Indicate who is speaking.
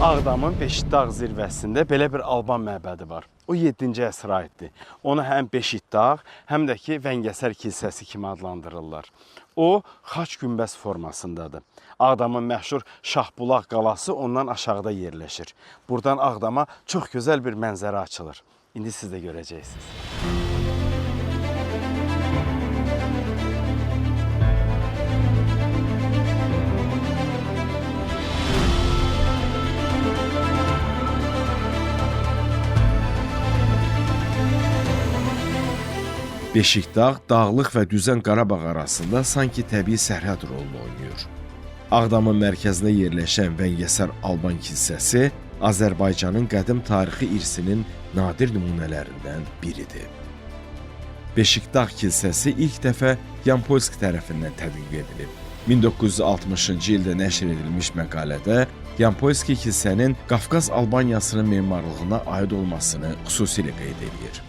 Speaker 1: Ağdamın Beşikdağ zirvəsində belə bir Alban məbədi var. O 7-ci əsrə aiddir. Onu həm Beşikdağ, həm də ki Vəngəsər kilsəsi kimi adlandırırlar. O, xaç günbəz formasındadır. Ağdamın məşhur Şahbulaq qalası ondan aşağıda yerləşir. Buradan Ağdama çox gözəl bir mənzərə açılır. İndi siz də görəcəksiniz. Beşikdağ, Dağlıq və Düzən Qarabağ arasında sanki təbii sərhəd rolunu oynayır. Ağdamın mərkəzində yerləşən Vəngəsər Alban kilsəsi Azərbaycanın qədim tarixi irsinin nadir nümunələrindən biridir. Beşikdağ kilsəsi ilk dəfə Yampolski tərəfindən tədqiq edilib. 1960-cı ildə nəşr edilmiş məqalədə Yampolski kilsənin Qafqaz Albaniyasının memarlığına aid olmasını xüsusilə qeyd edir.